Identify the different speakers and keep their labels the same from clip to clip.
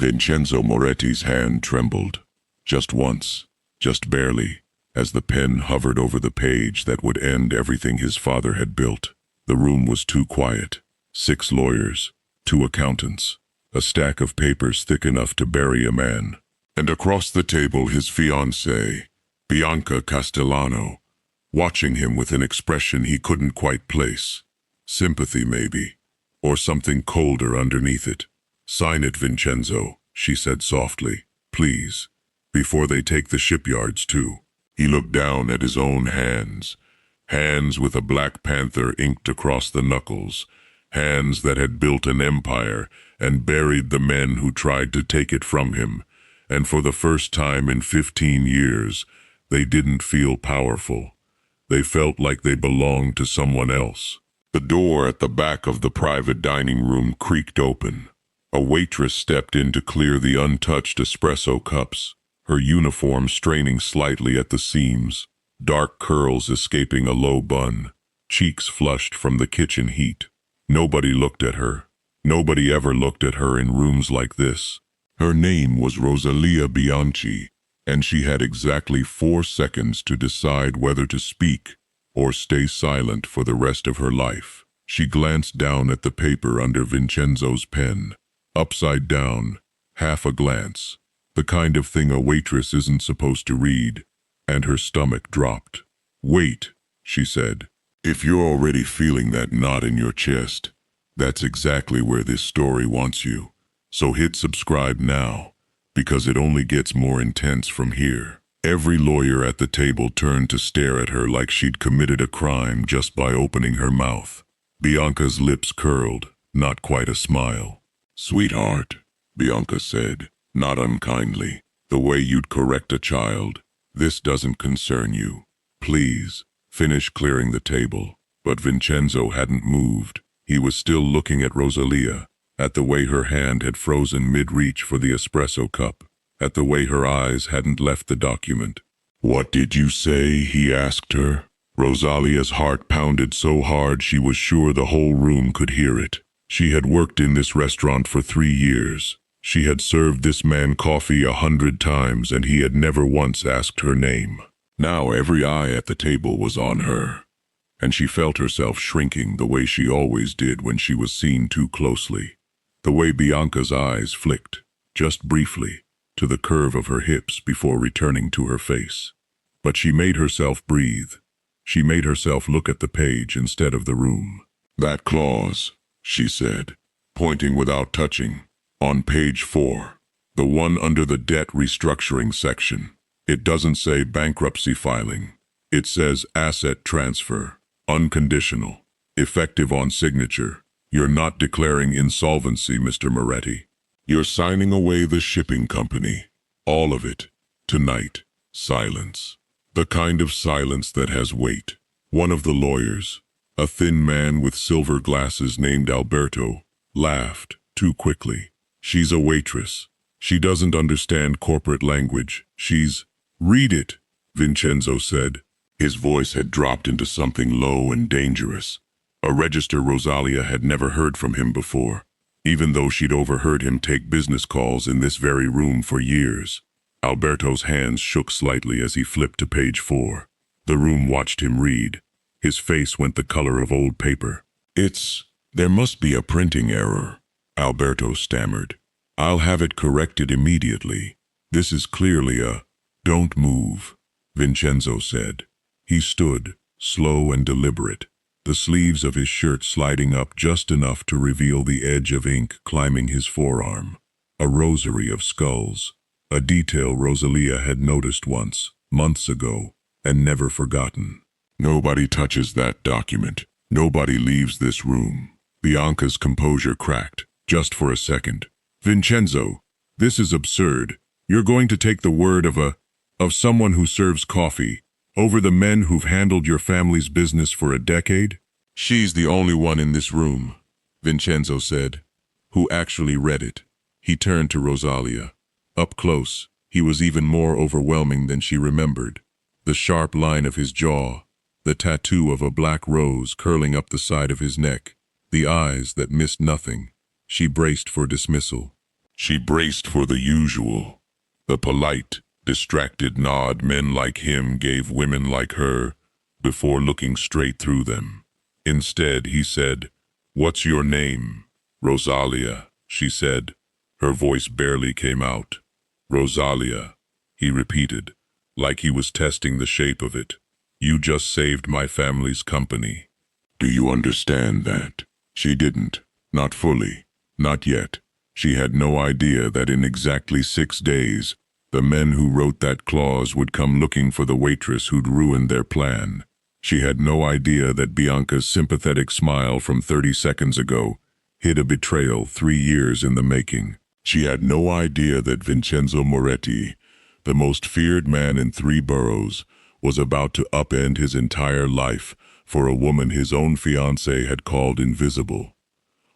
Speaker 1: Vincenzo Moretti's hand trembled. Just once, just barely, as the pen hovered over the page that would end everything his father had built. The room was too quiet. 6 lawyers, 2 accountants, a stack of papers thick enough to bury a man. And across the table his fiancée, Bianca Castellano, watching him with an expression he couldn't quite place. Sympathy, maybe, or something colder underneath it. "Sign it, Vincenzo," she said softly. "Please, before they take the shipyards too." He looked down at his own hands. Hands with a Black Panther inked across the knuckles. Hands that had built an empire and buried the men who tried to take it from him. And for the first time in 15 years, they didn't feel powerful. They felt like they belonged to someone else. The door at the back of the private dining room creaked open. A waitress stepped in to clear the untouched espresso cups, her uniform straining slightly at the seams, dark curls escaping a low bun, cheeks flushed from the kitchen heat. Nobody looked at her. Nobody ever looked at her in rooms like this. Her name was Rosalia Bianchi, and she had exactly 4 seconds to decide whether to speak or stay silent for the rest of her life. She glanced down at the paper under Vincenzo's pen. Upside down, half a glance, the kind of thing a waitress isn't supposed to read, and her stomach dropped. "Wait," she said. "If you're already feeling that knot in your chest, that's exactly where this story wants you. So hit subscribe now, because it only gets more intense from here." Every lawyer at the table turned to stare at her like she'd committed a crime just by opening her mouth. Bianca's lips curled, not quite a smile. "Sweetheart," Bianca said, not unkindly, "the way you'd correct a child. This doesn't concern you. Please, finish clearing the table." But Vincenzo hadn't moved. He was still looking at Rosalia, at the way her hand had frozen mid-reach for the espresso cup, at the way her eyes hadn't left the document. "What did you say?" he asked her. Rosalia's heart pounded so hard she was sure the whole room could hear it. She had worked in this restaurant for 3 years. She had served this man coffee 100 times, and he had never once asked her name. Now every eye at the table was on her, and she felt herself shrinking the way she always did when she was seen too closely. The way Bianca's eyes flicked, just briefly, to the curve of her hips before returning to her face. But she made herself breathe. She made herself look at the page instead of the room. "That clause," she said, pointing without touching, "on page 4, the one under the debt restructuring section. It doesn't say bankruptcy filing. It says asset transfer, unconditional, effective on signature. You're not declaring insolvency, Mr. Moretti. You're signing away the shipping company. All of it. Tonight." Silence. The kind of silence that has weight. One of the lawyers, a thin man with silver glasses named Alberto, laughed too quickly. "She's a waitress. She doesn't understand corporate language. She's—" "Read it," Vincenzo said. His voice had dropped into something low and dangerous. A register Rosalia had never heard from him before, even though she'd overheard him take business calls in this very room for years. Alberto's hands shook slightly as he flipped to page 4. The room watched him read. His face went the color of old paper. There must be a printing error," Alberto stammered. "I'll have it corrected immediately. This is clearly a—" "Don't move," Vincenzo said. He stood, slow and deliberate, the sleeves of his shirt sliding up just enough to reveal the edge of ink climbing his forearm. A rosary of skulls, a detail Rosalia had noticed once, months ago, and never forgotten. "Nobody touches that document. Nobody leaves this room." Bianca's composure cracked, just for a second. "Vincenzo, this is absurd. You're going to take the word of someone who serves coffee over the men who've handled your family's business for a decade?" "She's the only one in this room," Vincenzo said, "who actually read it." He turned to Rosalia. Up close, he was even more overwhelming than she remembered. The sharp line of his jaw, the tattoo of a black rose curling up the side of his neck, the eyes that missed nothing. She braced for dismissal. She braced for the usual. The polite, distracted nod men like him gave women like her before looking straight through them. Instead, he said, "What's your name?" "Rosalia," she said. Her voice barely came out. "Rosalia," he repeated, like he was testing the shape of it. "You just saved my family's company." "Do you understand that?" She didn't. Not fully. Not yet. She had no idea that in exactly 6 days, the men who wrote that clause would come looking for the waitress who'd ruined their plan. She had no idea that Bianca's sympathetic smile from 30 seconds ago hid a betrayal 3 years in the making. She had no idea that Vincenzo Moretti, the most feared man in 3 boroughs, was about to upend his entire life for a woman his own fiancé had called invisible.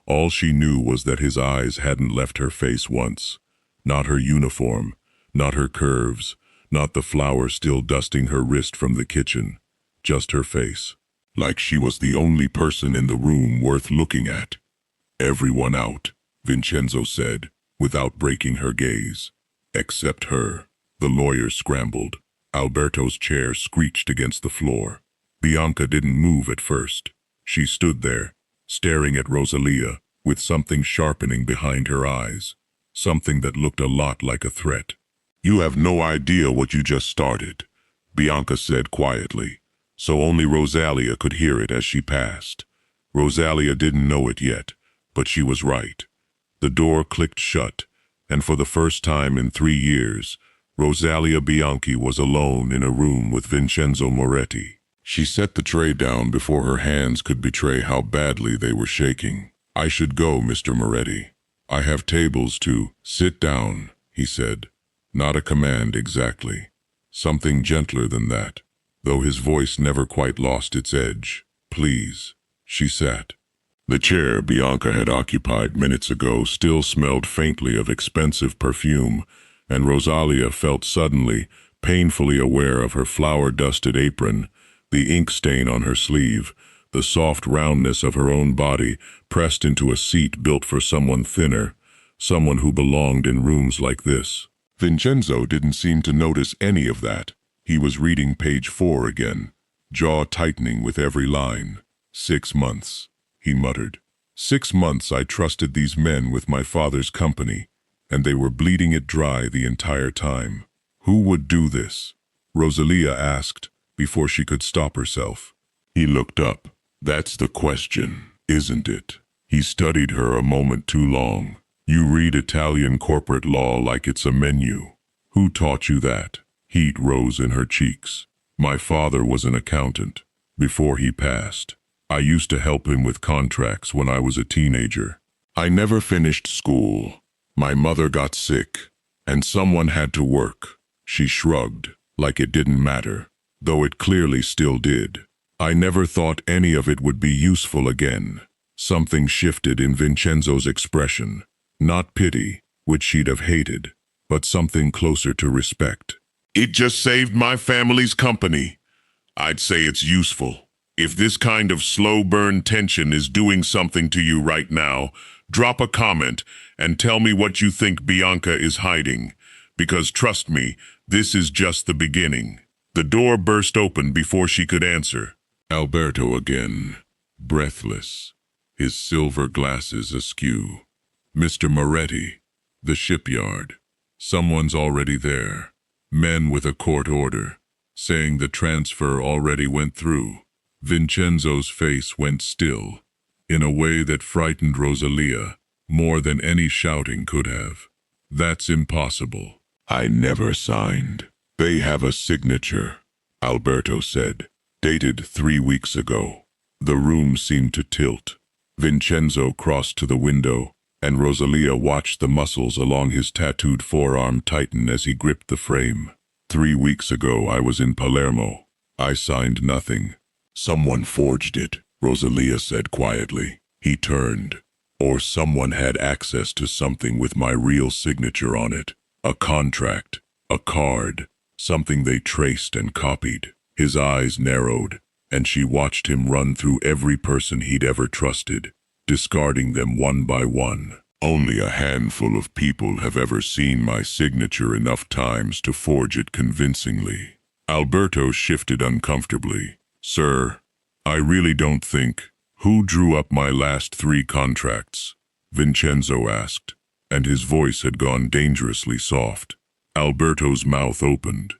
Speaker 1: All she knew was that his eyes hadn't left her face once. Not her uniform, not her curves, not the flour still dusting her wrist from the kitchen. Just her face. Like she was the only person in the room worth looking at. "Everyone out," Vincenzo said, without breaking her gaze. "Except her." The lawyer scrambled. Alberto's chair screeched against the floor. Bianca didn't move at first. She stood there, staring at Rosalia, with something sharpening behind her eyes. Something that looked a lot like a threat. "You have no idea what you just started," Bianca said quietly, so only Rosalia could hear it as she passed. Rosalia didn't know it yet, but she was right. The door clicked shut, and for the first time in 3 years, Rosalia Bianchi was alone in a room with Vincenzo Moretti. She set the tray down before her hands could betray how badly they were shaking. "I should go, Mr. Moretti. I have tables to—" "Sit down," he said. Not a command exactly. Something gentler than that, though his voice never quite lost its edge. "Please." She sat. The chair Bianca had occupied minutes ago still smelled faintly of expensive perfume, and Rosalia felt suddenly, painfully aware of her flour-dusted apron, the ink stain on her sleeve, the soft roundness of her own body pressed into a seat built for someone thinner, someone who belonged in rooms like this. Vincenzo didn't seem to notice any of that. He was reading page 4 again, jaw tightening with every line. 6 months, he muttered. 6 months I trusted these men with my father's company, and they were bleeding it dry the entire time. Who would do this? Rosalia asked, before she could stop herself. He looked up. That's the question, isn't it? He studied her a moment too long. You read Italian corporate law like it's a menu. Who taught you that? Heat rose in her cheeks. My father was an accountant. Before he passed, I used to help him with contracts when I was a teenager. I never finished school. My mother got sick, and someone had to work. She shrugged, like it didn't matter, though it clearly still did. I never thought any of it would be useful again. Something shifted in Vincenzo's expression. Not pity, which she'd have hated, but something closer to respect. It just saved my family's company. I'd say it's useful. If this kind of slow burn tension is doing something to you right now, drop a comment and tell me what you think Bianca is hiding. Because trust me, this is just the beginning. The door burst open before she could answer. Alberto again, breathless, his silver glasses askew. Mr. Moretti, the shipyard. Someone's already there. Men with a court order, saying the transfer already went through. Vincenzo's face went still, in a way that frightened Rosalia more than any shouting could have. That's impossible. I never signed. They have a signature, Alberto said, dated 3 weeks ago. The room seemed to tilt. Vincenzo crossed to the window, and Rosalia watched the muscles along his tattooed forearm tighten as he gripped the frame. 3 weeks ago I was in Palermo. I signed nothing. Someone forged it, Rosalia said quietly. He turned. Or someone had access to something with my real signature on it. A contract, a card, something they traced and copied. His eyes narrowed, and she watched him run through every person he'd ever trusted, discarding them one by one. Only a handful of people have ever seen my signature enough times to forge it convincingly. Alberto shifted uncomfortably. Sir, I really don't think. Who drew up my last 3 contracts? Vincenzo asked, and his voice had gone dangerously soft. Alberto's mouth opened,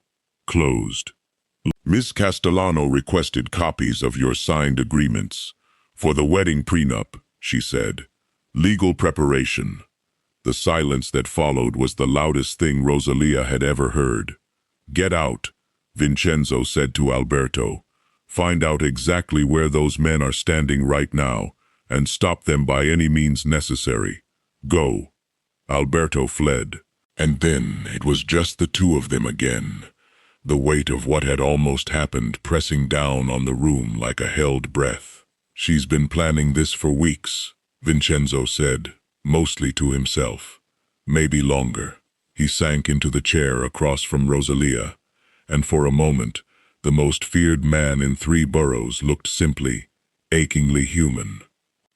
Speaker 1: closed. Miss Castellano requested copies of your signed agreements. For the wedding prenup, she said. Legal preparation. The silence that followed was the loudest thing Rosalia had ever heard. Get out, Vincenzo said to Alberto. Find out exactly where those men are standing right now, and stop them by any means necessary. Go. Alberto fled. And then it was just the 2 of them again. The weight of what had almost happened pressing down on the room like a held breath. She's been planning this for weeks, Vincenzo said, mostly to himself. Maybe longer. He sank into the chair across from Rosalia, and for a moment, the most feared man in 3 boroughs looked simply, achingly human.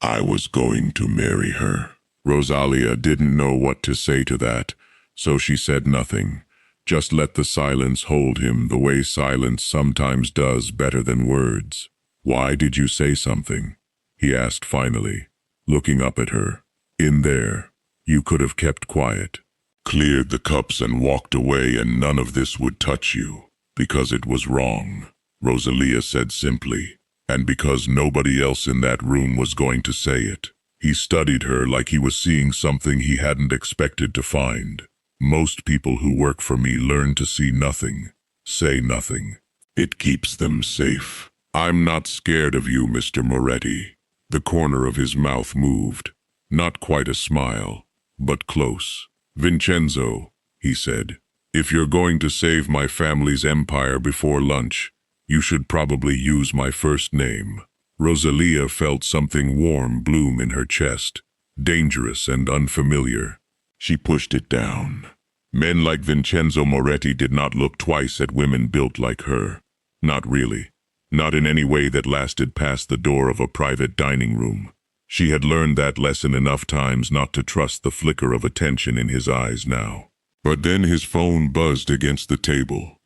Speaker 1: I was going to marry her. Rosalia didn't know what to say to that, so she said nothing. Just let the silence hold him the way silence sometimes does better than words. Why did you say something? He asked finally, looking up at her. In there, you could have kept quiet. Cleared the cups and walked away, and none of this would touch you. Because it was wrong, Rosalia said simply, and because nobody else in that room was going to say it. He studied her like he was seeing something he hadn't expected to find. Most people who work for me learn to see nothing, say nothing. It keeps them safe. I'm not scared of you, Mr. Moretti. The corner of his mouth moved. Not quite a smile, but close. Vincenzo, he said, if you're going to save my family's empire before lunch, you should probably use my first name. Rosalia felt something warm bloom in her chest, dangerous and unfamiliar. She pushed it down. Men like Vincenzo Moretti did not look twice at women built like her. Not really. Not in any way that lasted past the door of a private dining room. She had learned that lesson enough times not to trust the flicker of attention in his eyes now. But then his phone buzzed against the table,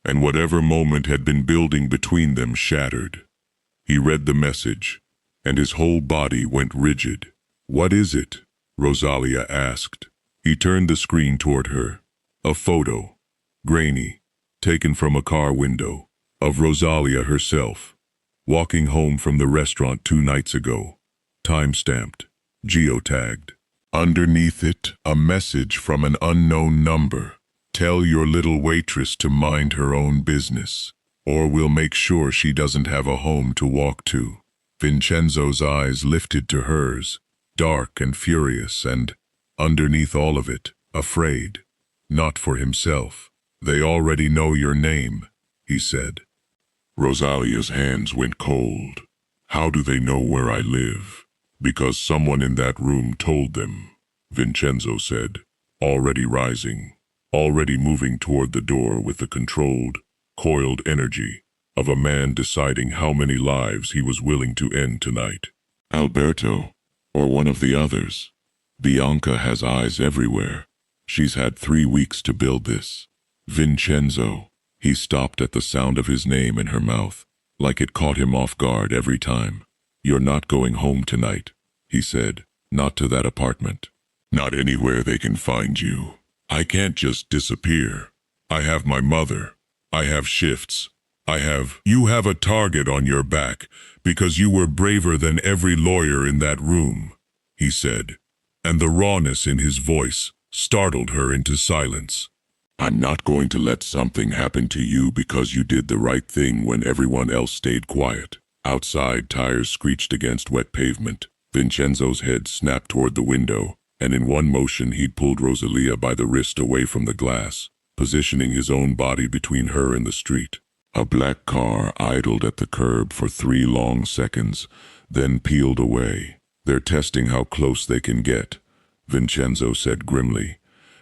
Speaker 1: and whatever moment had been building between them shattered. He read the message, and his whole body went rigid. What is it? Rosalia asked. He turned the screen toward her. A photo, grainy, taken from a car window, of Rosalia herself, walking home from the restaurant 2 nights ago. Time-stamped, geotagged. Underneath it, a message from an unknown number. Tell your little waitress to mind her own business, or we'll make sure she doesn't have a home to walk to. Vincenzo's eyes lifted to hers, dark and furious, and, underneath all of it, afraid. Not for himself. They already know your name, he said. Rosalia's hands went cold. How do they know where I live? Because someone in that room told them, Vincenzo said, already rising, already moving toward the door with the controlled, coiled energy of a man deciding how many lives he was willing to end tonight. Alberto, or one of the others. Bianca has eyes everywhere. She's had 3 weeks to build this. Vincenzo. He stopped at the sound of his name in her mouth, like it caught him off guard every time. You're not going home tonight, he said. Not to that apartment. Not anywhere they can find you. I can't just disappear. I have my mother. I have shifts. You have a target on your back because you were braver than every lawyer in that room, he said, and the rawness in his voice startled her into silence. I'm not going to let something happen to you because you did the right thing when everyone else stayed quiet. Outside, tires screeched against wet pavement. Vincenzo's head snapped toward the window, and in one motion he'd pulled Rosalia by the wrist away from the glass, positioning his own body between her and the street. A black car idled at the curb for 3 long seconds, then peeled away. They're testing how close they can get, Vincenzo said grimly.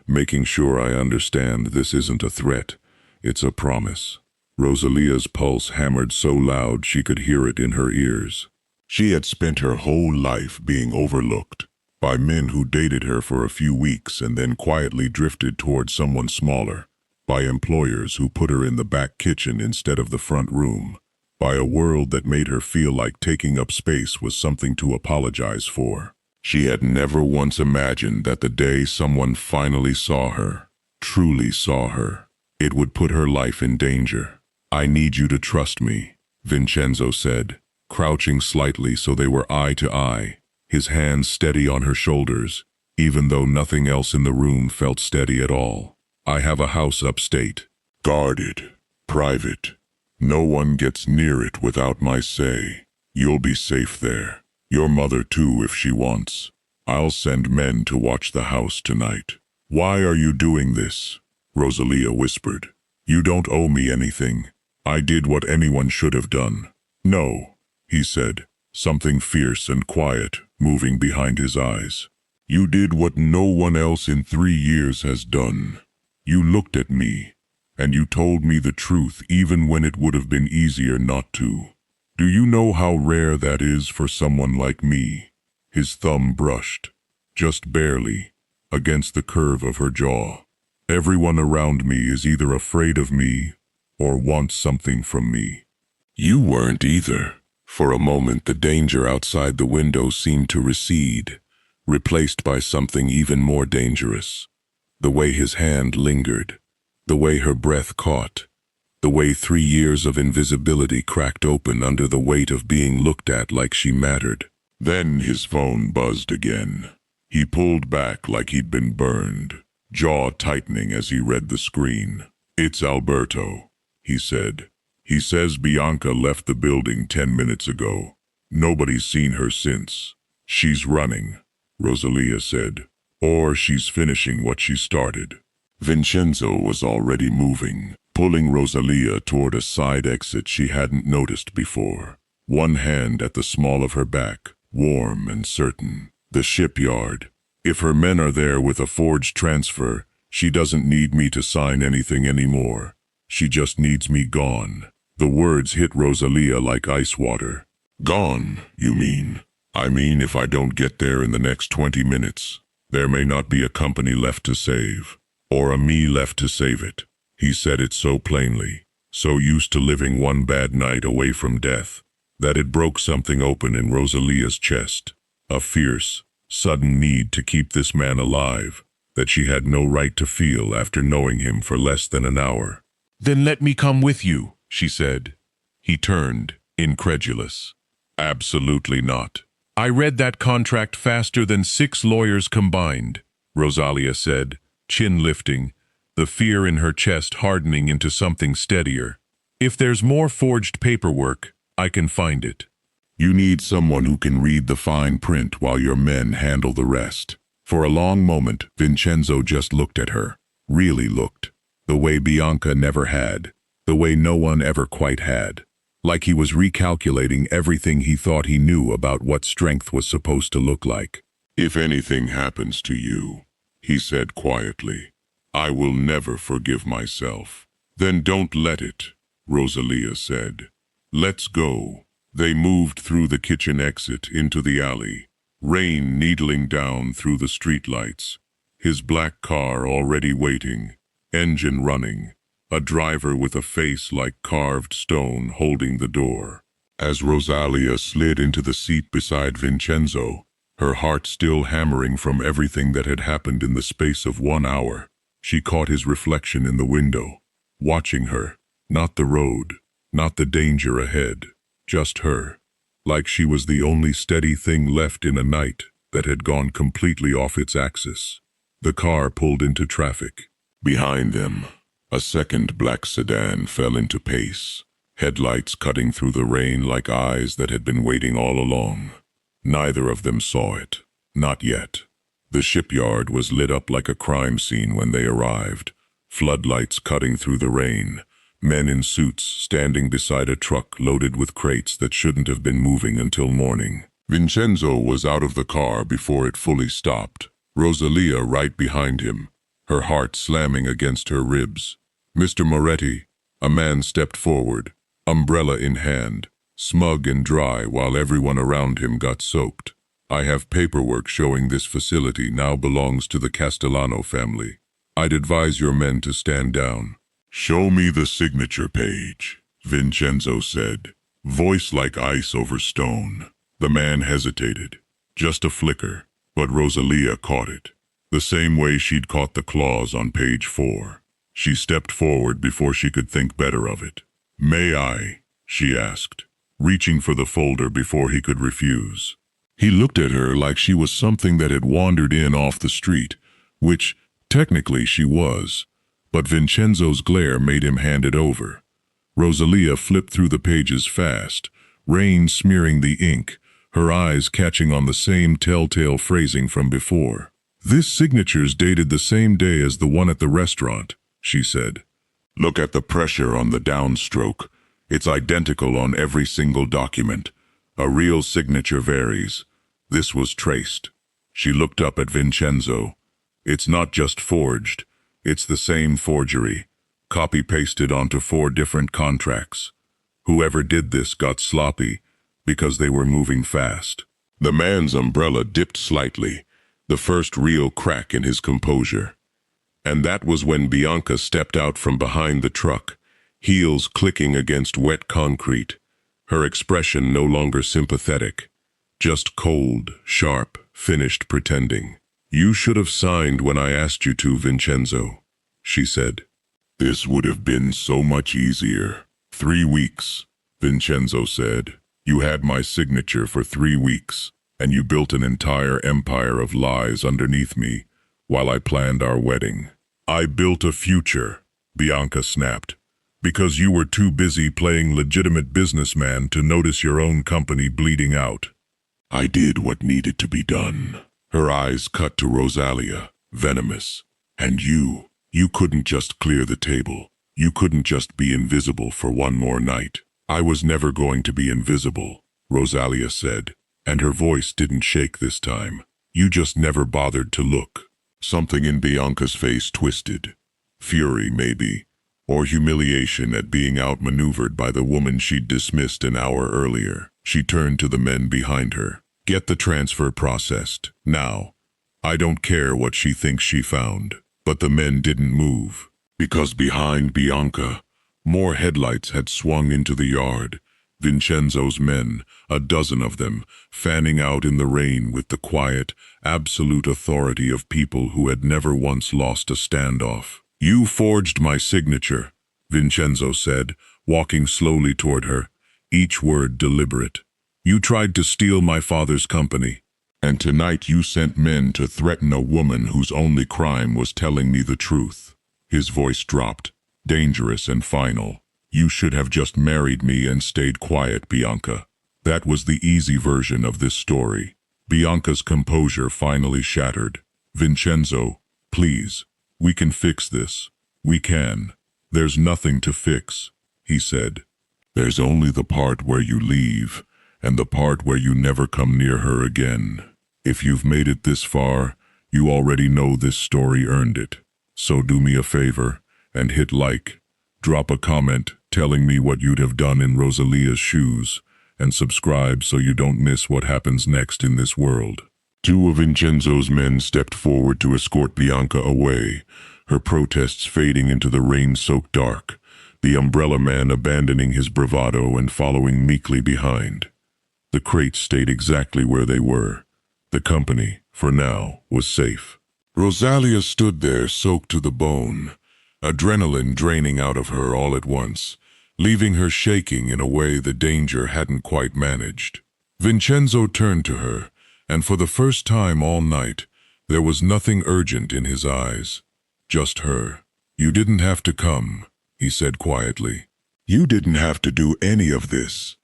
Speaker 1: Making sure I understand this isn't a threat, it's a promise. Rosalia's pulse hammered so loud she could hear it in her ears. She had spent her whole life being overlooked, by men who dated her for a few weeks and then quietly drifted towards someone smaller, by employers who put her in the back kitchen instead of the front room, by a world that made her feel like taking up space was something to apologize for. She had never once imagined that the day someone finally saw her, truly saw her, it would put her life in danger. "I need you to trust me," Vincenzo said, crouching slightly so they were eye to eye, his hands steady on her shoulders, even though nothing else in the room felt steady at all. "I have a house upstate. Guarded. Private. No one gets near it without my say. You'll be safe there. Your mother too if she wants. I'll send men to watch the house tonight." "Why are you doing this?" Rosalia whispered. "You don't owe me anything. I did what anyone should have done." "No," he said, something fierce and quiet moving behind his eyes. "You did what no one else in 3 years has done. You looked at me, and you told me the truth even when it would have been easier not to. Do you know how rare that is for someone like me?" His thumb brushed, just barely, against the curve of her jaw. "Everyone around me is either afraid of me or wants something from me. You weren't either." For a moment the danger outside the window seemed to recede, replaced by something even more dangerous. The way his hand lingered, the way her breath caught, the way 3 years of invisibility cracked open under the weight of being looked at like she mattered. Then his phone buzzed again. He pulled back like he'd been burned, jaw tightening as he read the screen. "It's Alberto," he said. "He says Bianca left the building 10 minutes ago. Nobody's seen her since. She's running," Rosalia said. "Or she's finishing what she started." Vincenzo was already moving, pulling Rosalia toward a side exit she hadn't noticed before. One hand at the small of her back, warm and certain. "The shipyard. If her men are there with a forged transfer, she doesn't need me to sign anything anymore. She just needs me gone." The words hit Rosalia like ice water. "Gone, you mean?" "I mean if I don't get there in the next 20 minutes, there may not be a company left to save, or a me left to save it." He said it so plainly, so used to living one bad night away from death, that it broke something open in Rosalia's chest, a fierce, sudden need to keep this man alive that she had no right to feel after knowing him for less than an hour. "Then let me come with you," she said. He turned, incredulous. "Absolutely not. I read that contract faster than 6 lawyers combined," Rosalia said, chin lifting, the fear in her chest hardening into something steadier. "If there's more forged paperwork, I can find it." "You need someone who can read the fine print while your men handle the rest." For a long moment, Vincenzo just looked at her, really looked, the way Bianca never had, the way no one ever quite had, like he was recalculating everything he thought he knew about what strength was supposed to look like. "If anything happens to you," he said quietly, "I will never forgive myself." "Then don't let it," Rosalia said. "Let's go." They moved through the kitchen exit into the alley, rain needling down through the streetlights, his black car already waiting, engine running, a driver with a face like carved stone holding the door. As Rosalia slid into the seat beside Vincenzo, her heart still hammering from everything that had happened in the space of 1 hour, she caught his reflection in the window, watching her, not the road, not the danger ahead, just her, like she was the only steady thing left in a night that had gone completely off its axis. The car pulled into traffic. Behind them, a second black sedan fell into pace, headlights cutting through the rain like eyes that had been waiting all along. Neither of them saw it, not yet. The shipyard was lit up like a crime scene when they arrived, floodlights cutting through the rain, men in suits standing beside a truck loaded with crates that shouldn't have been moving until morning. Vincenzo was out of the car before it fully stopped, Rosalia right behind him, her heart slamming against her ribs. "Mr. Moretti," a man stepped forward, umbrella in hand, smug and dry while everyone around him got soaked. I have paperwork showing this facility now belongs to the Castellano family. I'd advise your men to stand down." "Show me the signature page," Vincenzo said, voice like ice over stone. The man hesitated. Just a flicker, but Rosalia caught it. The same way she'd caught the clause on page 4. She stepped forward before she could think better of it. "May I?" she asked, reaching for the folder before he could refuse. He looked at her like she was something that had wandered in off the street, which, technically, she was, but Vincenzo's glare made him hand it over. Rosalia flipped through the pages fast, rain smearing the ink, her eyes catching on the same telltale phrasing from before. "This signature's dated the same day as the one at the restaurant," she said. "Look at the pressure on the downstroke. It's identical on every single document. A real signature varies. This was traced." She looked up at Vincenzo. "It's not just forged. It's the same forgery, copy-pasted onto 4 different contracts. Whoever did this got sloppy because they were moving fast." The man's umbrella dipped slightly, the first real crack in his composure. And that was when Bianca stepped out from behind the truck, heels clicking against wet concrete, her expression no longer sympathetic, just cold, sharp, finished pretending. "You should have signed when I asked you to, Vincenzo," she said. "This would have been so much easier." 3 weeks, Vincenzo said. "You had my signature for 3 weeks, and you built an entire empire of lies underneath me while I planned our wedding." "I built a future," Bianca snapped, "because you were too busy playing legitimate businessman to notice your own company bleeding out." "I did what needed to be done." Her eyes cut to Rosalia, venomous. "And you couldn't just clear the table. You couldn't just be invisible for one more night." "I was never going to be invisible," Rosalia said, and her voice didn't shake this time. "You just never bothered to look." Something in Bianca's face twisted. Fury, maybe, or humiliation at being outmaneuvered by the woman she'd dismissed an hour earlier. She turned to the men behind her. "Get the transfer processed, now. I don't care what she thinks she found." But the men didn't move, because behind Bianca, more headlights had swung into the yard. Vincenzo's men, a dozen of them, fanning out in the rain with the quiet, absolute authority of people who had never once lost a standoff. "You forged my signature," Vincenzo said, walking slowly toward her, each word deliberate. "You tried to steal my father's company. And tonight you sent men to threaten a woman whose only crime was telling me the truth." His voice dropped, dangerous and final. "You should have just married me and stayed quiet, Bianca." That was the easy version of this story. Bianca's composure finally shattered. "Vincenzo, please, we can fix this. We can. There's nothing to fix," he said. "There's only the part where you leave, and the part where you never come near her again. If you've made it this far, you already know this story earned it. So do me a favor, and hit like. Drop a comment telling me what you'd have done in Rosalia's shoes, and subscribe so you don't miss what happens next in this world." 2 of Vincenzo's men stepped forward to escort Bianca away, her protests fading into the rain-soaked dark, the umbrella man abandoning his bravado and following meekly behind. The crates stayed exactly where they were. The company, for now, was safe. Rosalia stood there soaked to the bone, adrenaline draining out of her all at once, leaving her shaking in a way the danger hadn't quite managed. Vincenzo turned to her, and for the first time all night, there was nothing urgent in his eyes. Just her. "You didn't have to come," he said quietly. "You didn't have to do any of this."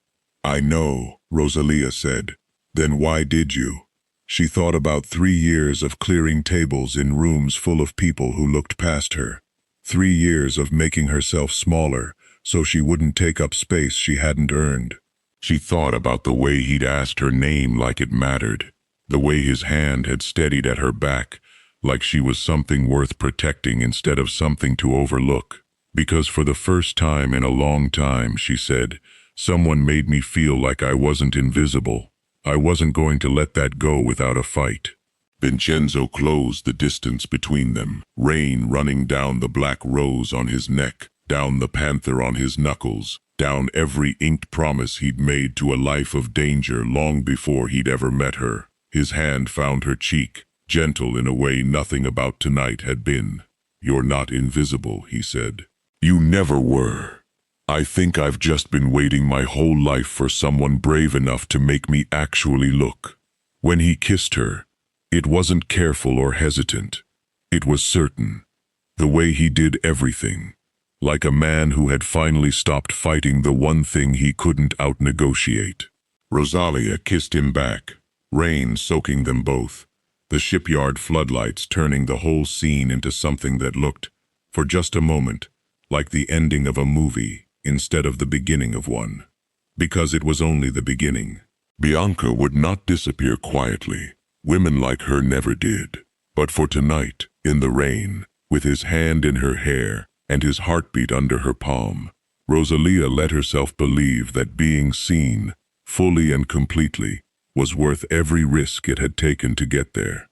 Speaker 1: "I know," Rosalia said. "Then why did you?" She thought about 3 years of clearing tables in rooms full of people who looked past her. 3 years of making herself smaller so she wouldn't take up space she hadn't earned. She thought about the way he'd asked her name like it mattered, the way his hand had steadied at her back like she was something worth protecting instead of something to overlook. "Because for the first time in a long time," she said, "someone made me feel like I wasn't invisible. I wasn't going to let that go without a fight. Vincenzo closed the distance between them, rain running down the black rose on his neck, down the panther on his knuckles, down every inked promise he'd made to a life of danger long before he'd ever met her. His hand found her cheek, gentle in a way nothing about tonight had been. "You're not invisible," he said. "You never were. I think I've just been waiting my whole life for someone brave enough to make me actually look." When he kissed her, it wasn't careful or hesitant. It was certain. The way he did everything. Like a man who had finally stopped fighting the one thing he couldn't out-negotiate. Rosalia kissed him back, rain soaking them both, the shipyard floodlights turning the whole scene into something that looked, for just a moment, like the ending of a movie instead of the beginning of one. Because it was only the beginning. Bianca would not disappear quietly. Women like her never did. But for tonight, in the rain, with his hand in her hair and his heartbeat under her palm, Rosalia let herself believe that being seen, fully and completely, was worth every risk it had taken to get there.